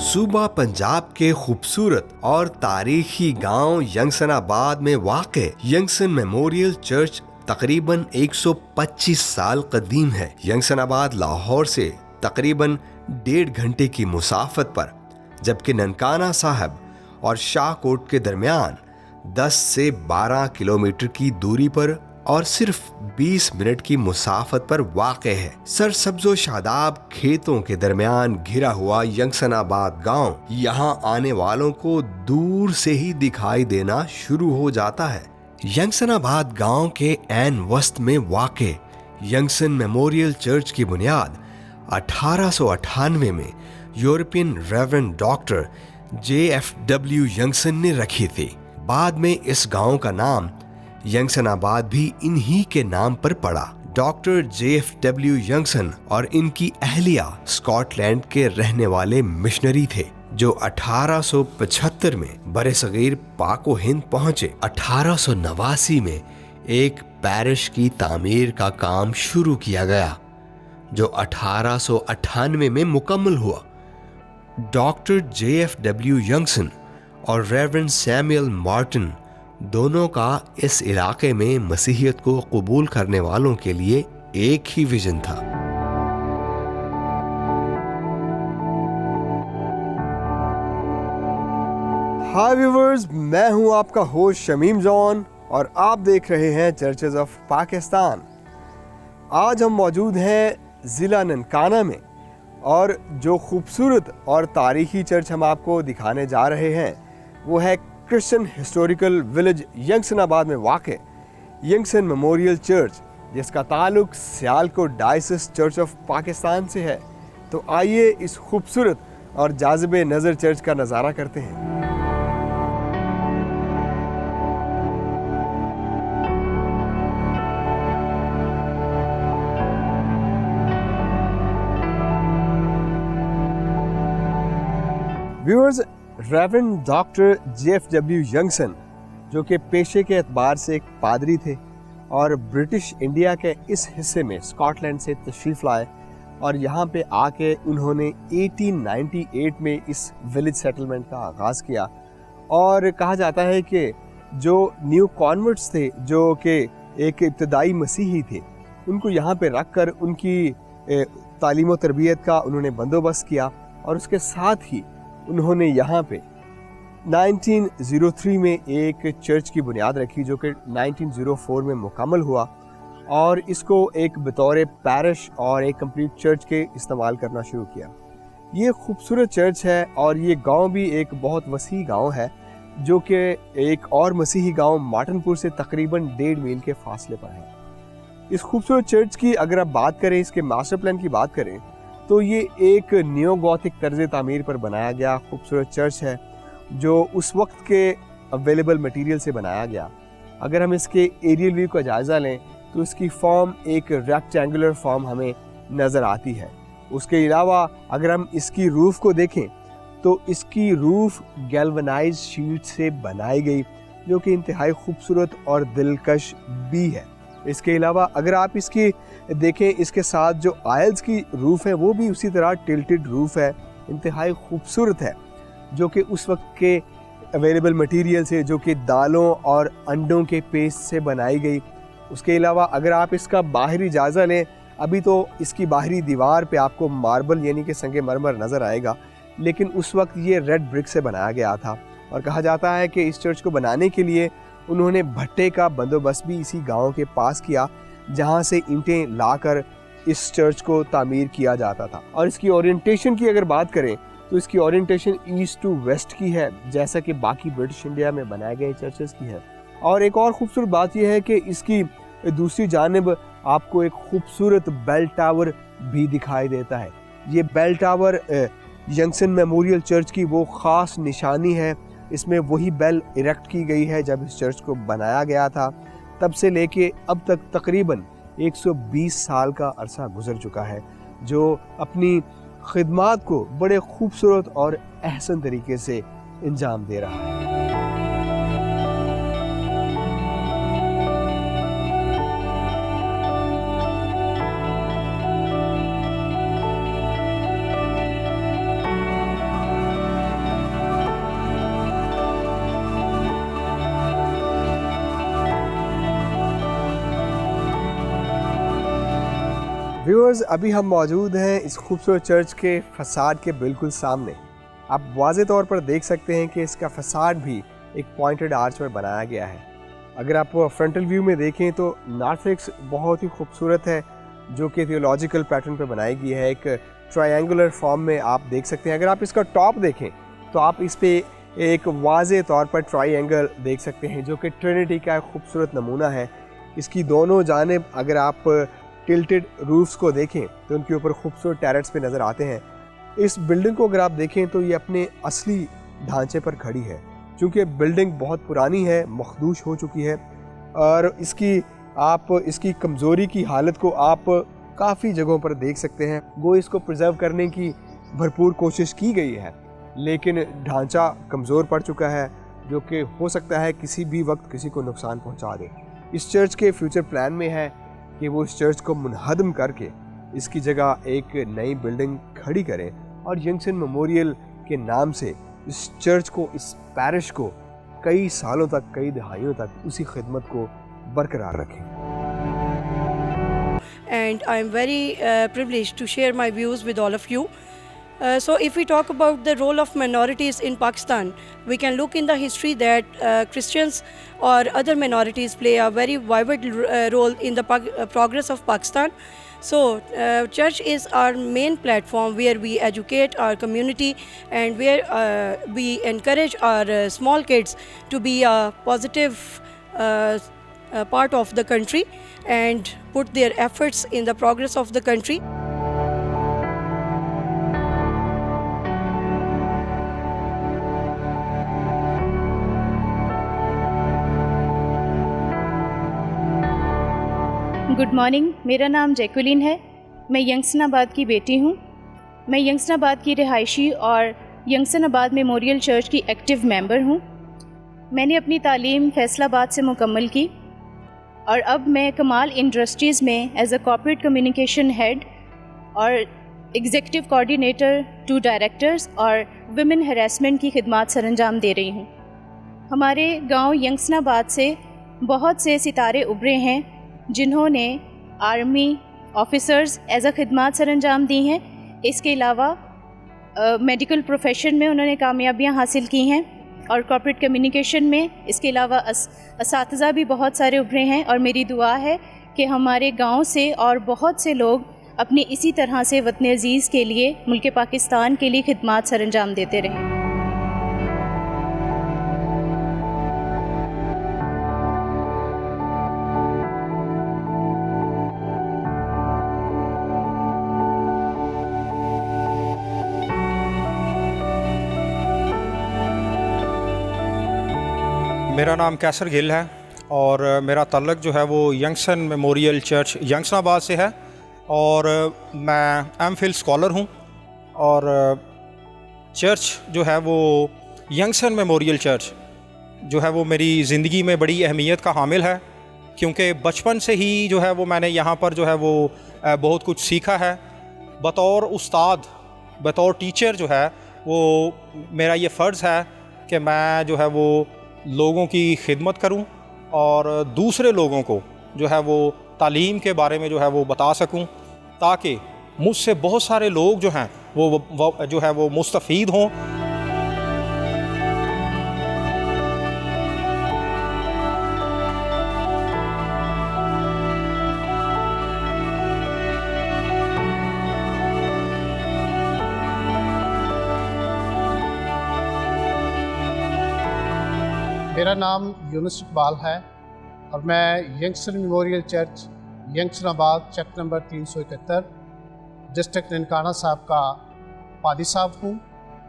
सूबा पंजाब के खूबसूरत और तारीखी गांव यंगसनाबाद में वाक़े यंगसन मेमोरियल चर्च तकरीबन 125 साल कदीम है। यंगसनाबाद लाहौर से तकरीबन 1.5 घंटे की मुसाफत पर, जबकि ननकाना साहब और शाहकोट के दरमियान 10 से 12 किलोमीटर की दूरी पर और सिर्फ 20 मिनट की मुसाफत पर वाक़े है। सरसब्ज़ो शादाब खेतों के दरमियान घिरा हुआ यंगसनाबाद गांव यहां आने वालों को दूर से ही दिखाई देना शुरू हो जाता है। यंगसनाबाद गांव के ऐन वस्त में वाक़े यंगसन मेमोरियल चर्च की बुनियाद 1898 में यूरोपियन रेवरेंड डॉक्टर JFW यंगसन ने रखी थी। बाद में इस गांव का नाम यंगसनाबाद भी इन्हीं के नाम पर पड़ा। डॉक्टर JFW यंगसन और इनकी अहलिया स्कॉटलैंड के रहने वाले मिशनरी थे जो 1875 में बरे-सगीर पाको हिंद पहुंचे। 1889 में एक पैरिश की तामीर का काम शुरू किया गया जो 1898 में मुकम्मल हुआ। डॉक्टर JFW यंगसन और रेवरेंड सैमुअल मार्टिन दोनों का इस इलाके में मसीहियत को कबूल करने वालों के लिए एक ही विजन था। हाय व्यूअर्स, मैं हूं आपका होस्ट शमीम जॉन और आप देख रहे हैं चर्चेज ऑफ पाकिस्तान। आज हम मौजूद हैं ज़िला ननकाना में और जो खूबसूरत और तारीखी चर्च हम आपको दिखाने जा रहे हैं वो है क्रिश्चियन हिस्टोरिकल विलेज यंगसनाबाद में वाक़े यंगसन मेमोरियल चर्च, जिसका ताल्लुक Sialkot diocese church of Pakistan से है। तो आइए इस खूबसूरत और जाज़िबे नज़र चर्च का नज़ारा करते हैं। व्यूअर्स, रेवरेंड डॉक्टर JFW यंगसन जो कि पेशे के एतबार से एक पादरी थे और ब्रिटिश इंडिया के इस हिस्से में स्कॉटलैंड से तशरीफ़ लाए और यहाँ पे आके उन्होंने 1898 में इस विलेज सेटलमेंट का आगाज़ किया। और कहा जाता है कि जो न्यू कॉन्वर्ट्स थे जो कि एक इब्तदाई मसीही थे, उनको यहाँ पे रख कर उनकी तालीम व तरबियत का उन्होंने बंदोबस्त किया और उसके साथ ही उन्होंने यहाँ पे 1903 में एक चर्च की बुनियाद रखी जो कि 1904 में मुकम्मल हुआ और इसको एक बतौर पैरिश और एक कंप्लीट चर्च के इस्तेमाल करना शुरू किया। ये खूबसूरत चर्च है और ये गांव भी एक बहुत वसी गांव है जो कि एक और मसीही गांव मार्टनपुर से तकरीबन 1.5 मील के फासले पर है। इस खूबसूरत चर्च की अगर आप बात करें, इसके मास्टर प्लान की बात करें, तो ये एक नियो गॉथिक तर्ज तामीर पर बनाया गया खूबसूरत चर्च है जो उस वक्त के अवेलेबल मटेरियल से बनाया गया। अगर हम इसके एरियल व्यू का जायज़ा लें तो इसकी फॉर्म एक रेक्टेंगुलर फॉर्म हमें नज़र आती है। उसके अलावा अगर हम इसकी रूफ़ को देखें तो इसकी रूफ़ गैल्वनाइज शीट से बनाई गई जो कि इंतहाई खूबसूरत और दिलकश भी है। इसके अलावा अगर आप इसकी देखें, इसके साथ जो आयल्स की रूफ़ है वो भी उसी तरह टिल्टेड रूफ़ है, इंतहाई खूबसूरत है, जो कि उस वक्त के अवेलेबल मटेरियल से, जो कि दालों और अंडों के पेस्ट से बनाई गई। उसके अलावा अगर आप इसका बाहरी जायज़ा लें, अभी तो इसकी बाहरी दीवार पे आपको मार्बल यानी कि संगे मरमर नज़र आएगा, लेकिन उस वक्त ये रेड ब्रिक से बनाया गया था। और कहा जाता है कि इस चर्च को बनाने के लिए उन्होंने भट्टे का बंदोबस्त भी इसी गांव के पास किया जहां से ईंटें लाकर इस चर्च को तामीर किया जाता था। और इसकी ओरिएंटेशन की अगर बात करें तो इसकी ओरिएंटेशन ईस्ट टू वेस्ट की है, जैसा कि बाकी ब्रिटिश इंडिया में बनाए गए चर्चेस की है। और एक और खूबसूरत बात यह है कि इसकी दूसरी जानिब आपको एक खूबसूरत बेल टावर भी दिखाई देता है। ये बेल टावर यंगसन मेमोरियल चर्च की वो ख़ास निशानी है। इसमें वही बेल इरेक्ट की गई है जब इस चर्च को बनाया गया था। तब से लेके अब तक तकरीबन 120 साल का अरसा गुजर चुका है, जो अपनी खिदमात को बड़े खूबसूरत और अहसन तरीके से अंजाम दे रहा है। व्यूअर्स, अभी हम मौजूद हैं इस खूबसूरत चर्च के फसाड के बिल्कुल सामने। आप वाज़े तौर पर देख सकते हैं कि इसका फसाड भी एक पॉइंटेड आर्च में बनाया गया है। अगर आप फ्रंटल व्यू में देखें तो नार्थिक्स बहुत ही खूबसूरत है, जो कि थियोलॉजिकल पैटर्न पर बनाई गई है। एक ट्रायंगुलर फॉर्म में आप देख सकते हैं। अगर आप इसका टॉप देखें तो आप इस पे एक वाज़े तौर पर ट्रायंगल देख सकते हैं, जो कि ट्रिनिटी का एक खूबसूरत नमूना है। इसकी दोनों जानिब अगर आप टिल्टेड रूफ्स को देखें तो उनके ऊपर खूबसूरत टैरेट्स पे नज़र आते हैं। इस बिल्डिंग को अगर आप देखें तो ये अपने असली ढांचे पर खड़ी है, क्योंकि बिल्डिंग बहुत पुरानी है, मखदूश हो चुकी है, और इसकी कमज़ोरी की हालत को आप काफ़ी जगहों पर देख सकते हैं। वो इसको प्रिजर्व करने की भरपूर कोशिश की गई है, लेकिन ढांचा कमज़ोर पड़ चुका है, जो कि हो सकता है किसी भी वक्त किसी को नुकसान पहुंचा दे। इस चर्च के फ्यूचर प्लान में है कि वो इस चर्च को मुनहदम करके इसकी जगह एक नई बिल्डिंग खड़ी करें और यंगसन मेमोरियल के नाम से इस चर्च को, इस पैरिश को कई सालों तक, कई दहाइयों तक उसी खिदमत को बरकरार रखें। And I'm very privileged to share my views with all of you. So if we talk about the role of minorities in Pakistan, we can look in the history that Christians or other minorities play a very vital role in the progress of Pakistan. So church is our main platform where we educate our community and where we encourage our small kids to be a positive part of the country and put their efforts in the progress of the country. Good morning, मेरा नाम Jacqueline है। मैं यंगसनाबाद की बेटी हूँ। मैं यंगसनाबाद की रिहायशी और यंगसनाबाद मेमोरियल चर्च की एक्टिव मेंबर हूँ। मैंने अपनी तालीम फैसलाबाद से मुकम्मल की और अब मैं कमाल इंडस्ट्रीज़ में as a corporate communication head और एग्जीक्यूटिव कोऑर्डिनेटर टू डायरेक्टर्स और वुमेन हरासमेंट की खिदमत सरअंजाम दे रही हूँ। हमारे गांव यंगसनाबाद से बहुत से सितारे उभरे हैं जिन्होंने आर्मी ऑफिसर्स एज अ खिदमत सरअंजाम दी हैं। इसके अलावा मेडिकल प्रोफेशन में उन्होंने कामयाबियां हासिल की हैं और कॉर्पोरेट कम्युनिकेशन में इसके अलावा असातिज़ा भी बहुत सारे उभरे हैं। और मेरी दुआ है कि हमारे गांव से और बहुत से लोग अपनी इसी तरह से वतन अज़ीज़ के लिए, मुल्क पाकिस्तान के लिए खिदमत सरअंजाम देते रहें। मेरा नाम कैसर गिल है और मेरा तल्लक जो है वो यंगसन मेमोरियल चर्च यंगसनाबाद से है और मैं एमफिल स्कॉलर हूँ। और चर्च जो है वो यंगसन मेमोरियल चर्च जो है वो मेरी ज़िंदगी में बड़ी अहमियत का हामिल है, क्योंकि बचपन से ही जो है वो मैंने यहाँ पर जो है वो बहुत कुछ सीखा है। बतौर उस्ताद, बतौर टीचर जो है वो मेरा ये फ़र्ज़ है कि मैं जो है वो लोगों की खिदमत करूं और दूसरे लोगों को जो है वो तालीम के बारे में जो है वो बता सकूं, ताकि मुझसे बहुत सारे लोग जो हैं वो जो है वो मुस्तफ़ीद हों। मेरा नाम यूनुस इकबाल है और मैं यंगसन मेमोरियल चर्च यंगसनाबाद चक नंबर 371 डिस्ट्रिक्ट ननकाना साहब का पादी साहब हूँ।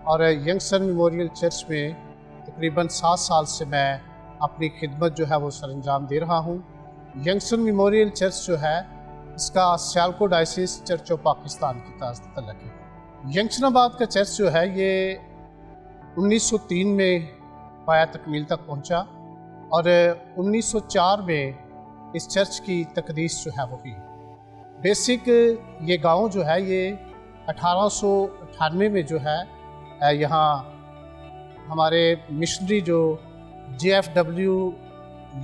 और यंगसन मेमोरियल चर्च में तकरीबन 7 साल से मैं अपनी खिदमत जो है वो सरअंजाम दे रहा हूँ। यंगसन मेमोरियल चर्च जो है इसका Sialkot diocese church of Pakistan की तल्लक है। यंगसनाबाद का चर्च जो है ये 1903 में पाया तकमील तक पहुंचा और 1904 में इस चर्च की तकदीस जो है वो हुई। बेसिक ये गांव जो है ये 1898 में जो है यहाँ हमारे मिशनरी जो JFW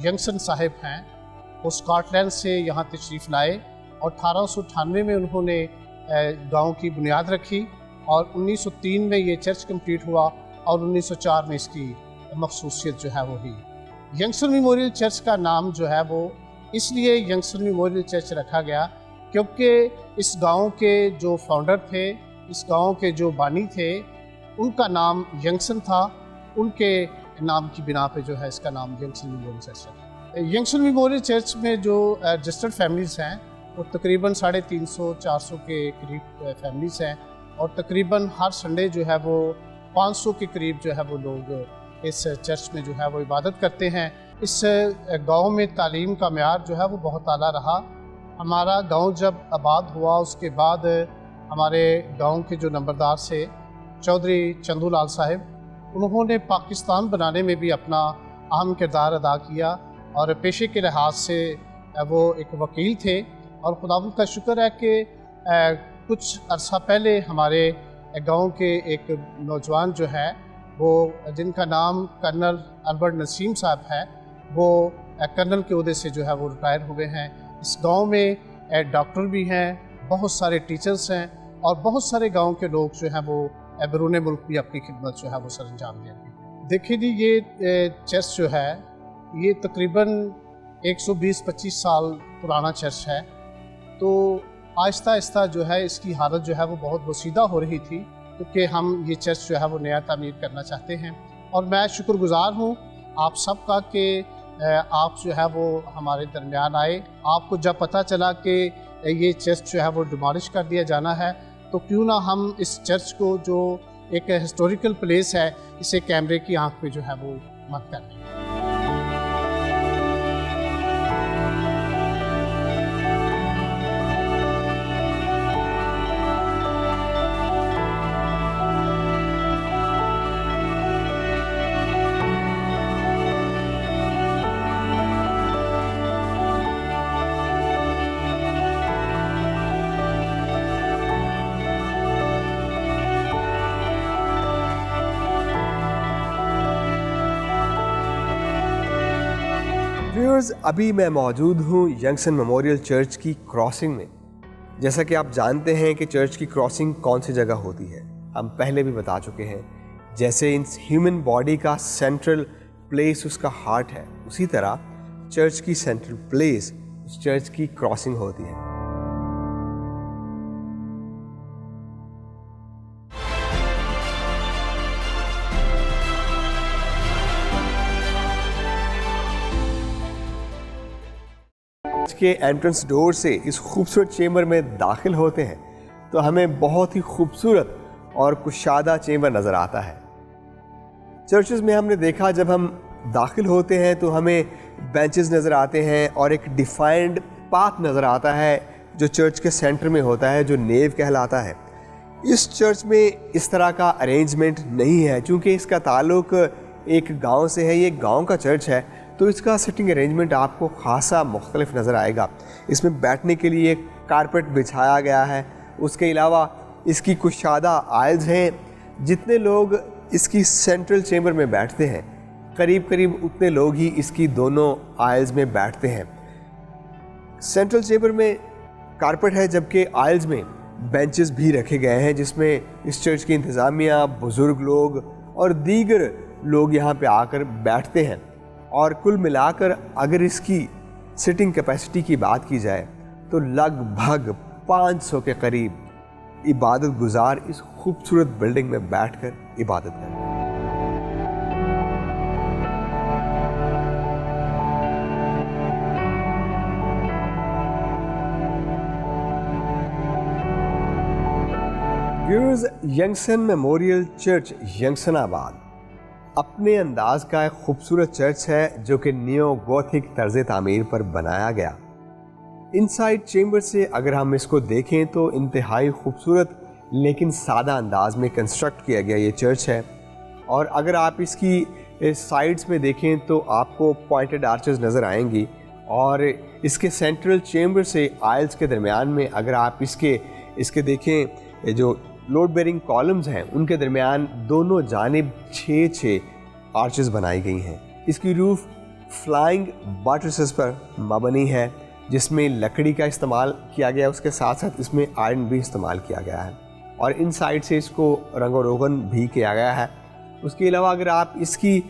यंगसन साहिब हैं वो स्कॉटलैंड से यहाँ तशरीफ़ लाए और 1898 में उन्होंने गांव की बुनियाद रखी और 1903 में ये चर्च कंप्लीट हुआ और 1904 में इसकी मखसूसियत जो है वो हुई। यंगस्टन मेमोरियल चर्च का नाम जो है वो इसलिए यंगस्टन मेमोरियल चर्च रखा गया क्योंकि इस गांव के जो फाउंडर थे, इस गांव के जो बानी थे, उनका नाम यंगस्टन था। उनके नाम की बिना पे जो है इसका नाम यंगस्टन मेमोरियल चर्च है। यंगस्टन मेमोरियल चर्च में जो रजिस्टर्ड फैमिलीज़ हैं वो तकरीबन 350-400 के करीब फैमिलीज़ हैं और तकरीबन हर संडे जो है वो 500 के करीब जो है वो लोग इस चर्च में जो है वो इबादत करते हैं। इस गांव में तालीम का म्यार जो है वो बहुत आला रहा। हमारा गांव जब आबाद हुआ उसके बाद हमारे गांव के जो नंबरदार से चौधरी चंदूलाल साहब, उन्होंने पाकिस्तान बनाने में भी अपना अहम किरदार अदा किया और पेशे के लिहाज से वो एक वकील थे। और खुदावंद का शुक्र है कि कुछ अरसा पहले हमारे गांव के एक नौजवान जो है वो, जिनका नाम कर्नल अल्बर्ट नसीम साहब है, वो कर्नल के ओहदे से जो है वो रिटायर हुए हैं। इस गांव में डॉक्टर भी हैं, बहुत सारे टीचर्स हैं और बहुत सारे गांव के लोग जो हैं वो बैरून मुल्क भी अपनी खिदमत जो है वो सर अंजाम देते हैं। देखिए जी, ये चर्च जो है ये तकरीबन 120-25 साल पुराना चर्च है। तो आहिस्ता आहिस्ता जो है इसकी हालत जो है वो बहुत बोसीदा हो रही थी क्योंकि हम ये चर्च जो है वो नया तामीर करना चाहते हैं। और मैं शुक्रगुजार हूँ आप सबका कि आप जो है वो हमारे दरमियान आए। आपको जब पता चला कि ये चर्च जो है वो डिमोलिश कर दिया जाना है तो क्यों ना हम इस चर्च को, जो एक हिस्टोरिकल प्लेस है, इसे कैमरे की आंख पे जो है वो मत कर दें। व्यूअर्स, अभी मैं मौजूद हूँ यंगस्टन मेमोरियल चर्च की क्रॉसिंग में। जैसा कि आप जानते हैं कि चर्च की क्रॉसिंग कौन सी जगह होती है, हम पहले भी बता चुके हैं। जैसे इस ह्यूमन बॉडी का सेंट्रल प्लेस उसका हार्ट है, उसी तरह चर्च की सेंट्रल प्लेस उस चर्च की क्रॉसिंग होती है। के एंट्रेंस डोर से इस खूबसूरत चेंबर में दाखिल होते हैं तो हमें बहुत ही खूबसूरत और कुशादा चेंबर नज़र आता है। चर्चेस में हमने देखा जब हम दाखिल होते हैं तो हमें बेंचेस नज़र आते हैं और एक डिफाइंड पाथ नज़र आता है जो चर्च के सेंटर में होता है, जो नेव कहलाता है। इस चर्च में इस तरह का अरेंजमेंट नहीं है क्योंकि इसका ताल्लुक एक गांव से है, ये एक गांव का चर्च है, तो इसका सिटिंग अरेंजमेंट आपको खासा मुख्तलिफ नज़र आएगा। इसमें बैठने के लिए कारपेट बिछाया गया है, उसके अलावा इसकी कुशादा आयल्स हैं। जितने लोग इसकी सेंट्रल चेंबर में बैठते हैं करीब करीब उतने लोग ही इसकी दोनों आयल्स में बैठते हैं। सेंट्रल चेंबर में कारपेट है जबकि आयल्स में बेंचेस भी रखे गए हैं जिसमें इस चर्च की इंतज़ामिया, बुज़ुर्ग लोग और दीगर लोग यहाँ पे आकर बैठते हैं। और कुल मिलाकर अगर इसकी सिटिंग कैपेसिटी की बात की जाए तो लगभग 500 के करीब इबादत गुजार इस खूबसूरत बिल्डिंग में बैठकर इबादत करते हैं। व्यूअर्स, यंगस्टन मेमोरियल चर्च यंगस्टनाबाद अपने अंदाज का एक खूबसूरत चर्च है जो कि नियो गोथिक तर्ज तामीर पर बनाया गया। इनसाइड चेंबर से अगर हम इसको देखें तो इंतहाई खूबसूरत लेकिन सादा अंदाज में कंस्ट्रक्ट किया गया ये चर्च है। और अगर आप इसकी साइड्स में देखें तो आपको पॉइंटेड आर्चेस नज़र आएंगी और इसके सेंट्रल चेंबर से आयल्स के दरमियान में अगर आप इसके देखें जो लोड बेरिंग कॉलम्स हैं उनके दरमियान दोनों जानिब 6 आर्चेस बनाई गई हैं। इसकी रूफ फ्लाइंग बटरेसेस पर मबनी है जिसमें लकड़ी का इस्तेमाल किया गया, उसके साथ साथ इसमें आयरन भी इस्तेमाल किया गया है और इन साइड से इसको रंग रोगन भी किया गया है। उसके अलावा अगर आप इसकी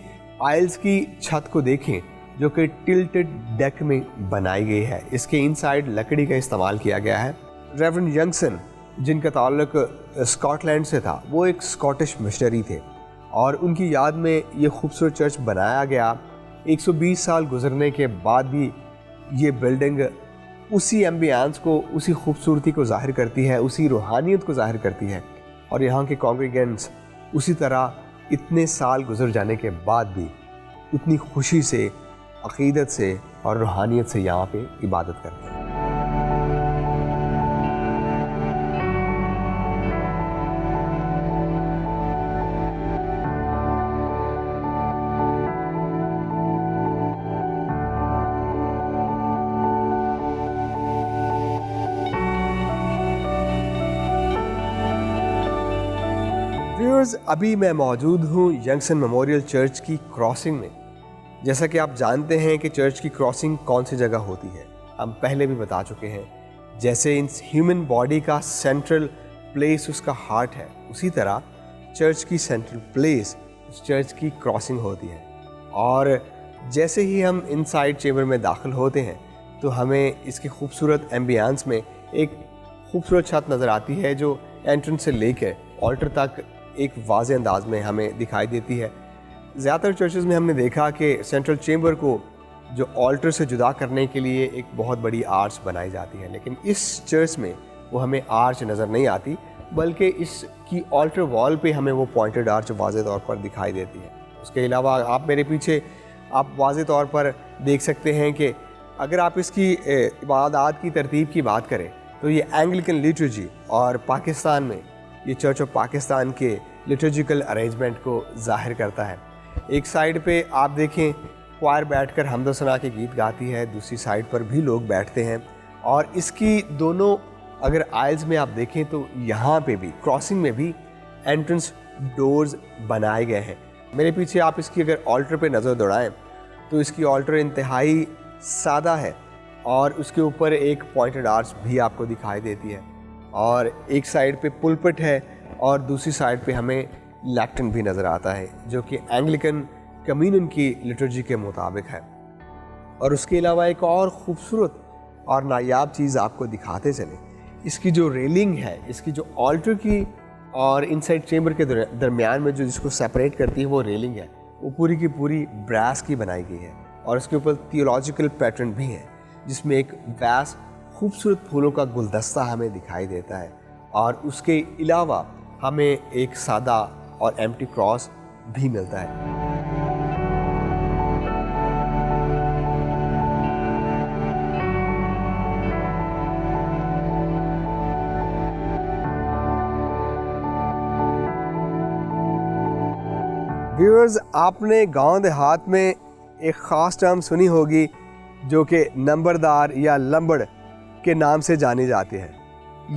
आइल्स की छत को देखें जो कि टिल्टेड डेक में बनाई गई है, इसके इनसाइड लकड़ी का इस्तेमाल किया गया है। रेवरेंड यंगसन जिनका ताल्लुक स्कॉटलैंड से था, वो एक स्कॉटिश मिशनरी थे और उनकी याद में ये खूबसूरत चर्च बनाया गया। 120 साल गुजरने के बाद भी ये बिल्डिंग उसी एम्बियंस को, उसी खूबसूरती को ज़ाहिर करती है, उसी रूहानियत को ज़ाहिर करती है और यहाँ के कॉन्ग्रीगेंट्स उसी तरह इतने साल गुजर जाने के बाद भी उतनी खुशी से, अक़ीदत से और रूहानियत से यहाँ पे इबादत करते हैं। व्यूअर्स, अभी मैं मौजूद हूँ यंगसन मेमोरियल चर्च की क्रॉसिंग में। जैसा कि आप जानते हैं कि चर्च की क्रॉसिंग कौन सी जगह होती है, हम पहले भी बता चुके हैं। जैसे इन ह्यूमन बॉडी का सेंट्रल प्लेस उसका हार्ट है, उसी तरह चर्च की सेंट्रल प्लेस उस चर्च की क्रॉसिंग होती है। और जैसे ही हम इनसाइड चेंबर में दाखिल होते हैं तो हमें इसकी खूबसूरत एम्बियंस में एक खूबसूरत छत नज़र आती है जो एंट्रेंस से लेकर ऑल्टर तक एक वाज़े अंदाज में हमें दिखाई देती है। ज़्यादातर चर्चेस में हमने देखा कि सेंट्रल चेंबर को जो ऑल्टर से जुदा करने के लिए एक बहुत बड़ी आर्च बनाई जाती है, लेकिन इस चर्च में वो हमें आर्च नज़र नहीं आती, बल्कि इसकी ऑल्टर वॉल पे हमें वो पॉइंटेड आर्च वाज़े तौर पर दिखाई देती है। उसके अलावा आप मेरे पीछे आप वाज़े तौर पर देख सकते हैं कि अगर आप इसकी इबादत की तरतीब की बात करें तो ये एंग्लिकन लिटर्जी और पाकिस्तान में ये चर्च ऑफ पाकिस्तान के लिटर्जिकल अरेंजमेंट को ज़ाहिर करता है। एक साइड पे आप देखें क्वायर बैठकर हमद सना के गीत गाती है, दूसरी साइड पर भी लोग बैठते हैं और इसकी दोनों अगर आइल्स में आप देखें तो यहाँ पे भी क्रॉसिंग में भी एंट्रेंस डोर्स बनाए गए हैं। मेरे पीछे आप इसकी अगर ऑल्टर पे नज़र दौड़ाएं तो इसकी ऑल्टर इंतहाई सादा है और उसके ऊपर एक पॉइंटेड आर्च भी आपको दिखाई देती है और एक साइड पे पुलपिट है और दूसरी साइड पे हमें लैक्टन भी नज़र आता है जो कि एंग्लिकन कम्युनियन की लिटर्जी के मुताबिक है। और उसके अलावा एक और ख़ूबसूरत और नायाब चीज़ आपको दिखाते चले, इसकी जो रेलिंग है, इसकी जो ऑल्टर की और इनसाइड चेंबर के दरमियान में जो जिसको सेपरेट करती है वो रेलिंग है, वो पूरी की पूरी ब्रास की बनाई गई है और उसके ऊपर थियोलॉजिकल पैटर्न भी है जिसमें एक वैस खूबसूरत फूलों का गुलदस्ता हमें दिखाई देता है और उसके अलावा हमें एक सादा और एम्प्टी क्रॉस भी मिलता है। व्यूअर्स, आपने गांव देहात में एक ख़ास टर्म सुनी होगी जो कि नंबरदार या लंबड़ के नाम से जानी जाती है।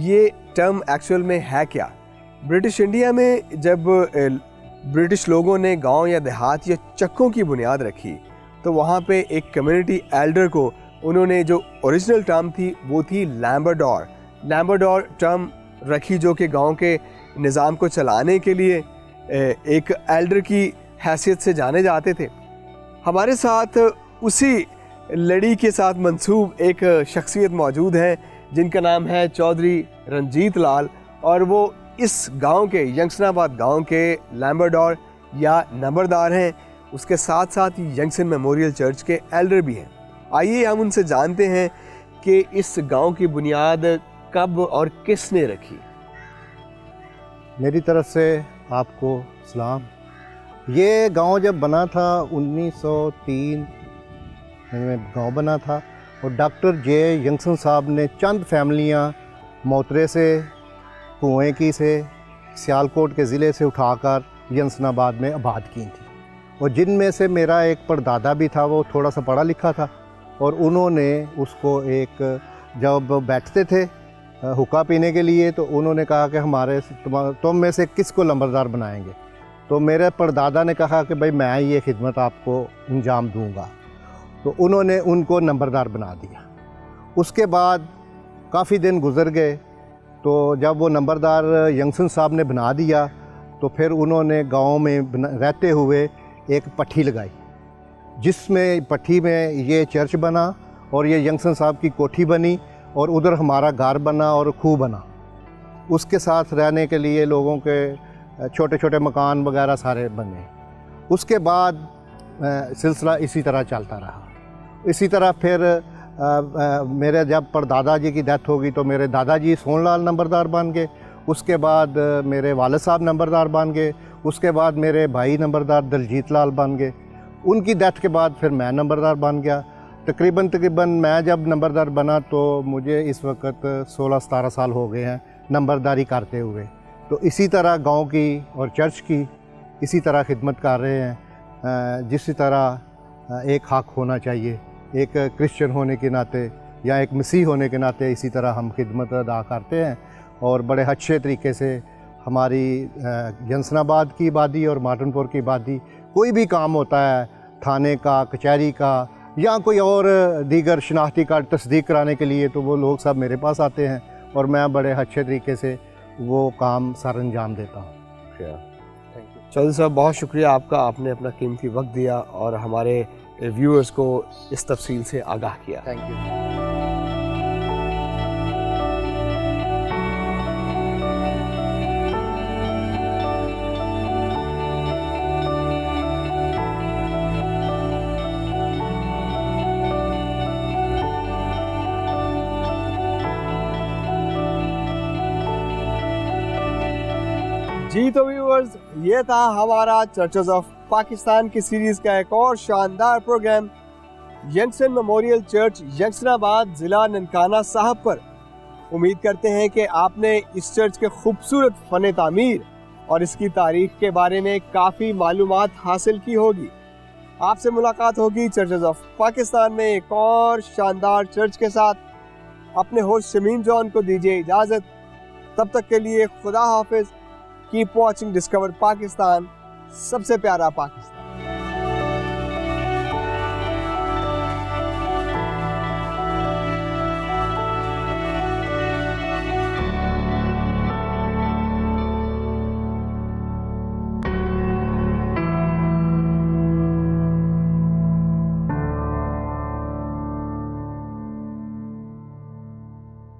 ये टर्म एक्चुअल में है क्या? ब्रिटिश इंडिया में जब ब्रिटिश लोगों ने गांव या देहात या चक्कों की बुनियाद रखी तो वहाँ पे एक कम्युनिटी एल्डर को उन्होंने जो ओरिजिनल टर्म थी वो थी लैम्बरडोर टर्म रखी जो कि गांव के निज़ाम को चलाने के लिए एक एल्डर की हैसियत से जाने जाते थे। हमारे साथ उसी लड़ी के साथ मंसूब एक शख्सियत मौजूद है जिनका नाम है चौधरी रंजीत लाल और वो इस गांव के यंगसनाबाद गांव के लैम्बरडोर या नंबरदार हैं। उसके साथ साथ यंगसन मेमोरियल चर्च के एल्डर भी हैं। आइए हम उनसे जानते हैं कि इस गांव की बुनियाद कब और किसने रखी। मेरी तरफ से आपको सलाम। ये गांव जब बना था 1903 में गांव बना था और डॉक्टर जे यंगसन साहब ने चंद फैमिलियां मोतरे से, कुएं की से, सियालकोट के ज़िले से उठाकर यंगसनाबाद में आबाद की थी और जिनमें से मेरा एक परदादा भी था, वो थोड़ा सा पढ़ा लिखा था और उन्होंने उसको एक जब बैठते थे हुक्का पीने के लिए तो उन्होंने कहा कि हमारे तुम में से किसको लंबरदार बनाएंगे। तो मेरे परदादा ने कहा कि भाई मैं ये खिदमत आपको अंजाम दूंगा, तो उन्होंने उनको नंबरदार बना दिया उसके बाद काफ़ी दिन गुजर गए, तो जब वो नंबरदार यंगसन साहब ने बना दिया तो फिर उन्होंने गांव में रहते हुए एक पट्टी लगाई, जिसमें पट्टी में ये चर्च बना और ये यंगसन साहब की कोठी बनी और उधर हमारा घर बना और खूह बना। उसके साथ रहने के लिए लोगों के छोटे छोटे मकान वगैरह सारे बने। उसके बाद सिलसिला इसी तरह चलता रहा। इसी तरह फिर मेरे जब परदादा जी की डेथ होगी तो मेरे दादाजी सोनलाल नंबरदार बन गए, उसके बाद मेरे वालिद साहब नंबरदार बन गए, उसके बाद मेरे भाई नंबरदार दलजीत लाल बन गए। उनकी डेथ के बाद फिर मैं नंबरदार बन गया। तकरीबन मैं जब नंबरदार बना तो मुझे इस वक्त 16-17 साल हो गए हैं नंबरदारी करते हुए। तो इसी तरह गांव की और चर्च की इसी तरह खिदमत कर रहे हैं, जिस तरह एक हक होना चाहिए, एक क्रिश्चियन होने के नाते या एक मसीह होने के नाते इसी तरह हम खिदमत अदा करते हैं। और बड़े अच्छे तरीके से हमारी यंसनाबाद की आबादी और मार्टनपुर की आबादी, कोई भी काम होता है थाने का, कचहरी का या कोई और दीगर शनाख्ती कार्ड तस्दीक कराने के लिए, तो वो लोग सब मेरे पास आते हैं और मैं बड़े अच्छे तरीके से वो काम सर अंजाम देता हूँ। चौधरी साहब, बहुत शुक्रिया आपका, आपने अपना कीमती वक्त दिया और हमारे व्यूअर्स को इस तफसील से आगाह किया। Thank you. जी तो व्यूअर्स, ये था हमारा चर्चेस ऑफ पाकिस्तान की सीरीज का एक और शानदार प्रोग्राम यंगसन मेमोरियल चर्च यंगसनाबाद ज़िला ननकाना साहब पर। उम्मीद करते हैं कि आपने इस चर्च के खूबसूरत फ़न तामीर और इसकी तारीख के बारे में काफ़ी मालूमात हासिल की होगी। आपसे मुलाकात होगी चर्चेस ऑफ पाकिस्तान में एक और शानदार चर्च के साथ। अपने होस्ट शमीम जॉन को दीजिए इजाज़त। तब तक के लिए खुदा हाफिज़। कीप वॉचिंग डिस्कवर पाकिस्तान, सबसे प्यारा पाकिस्तान।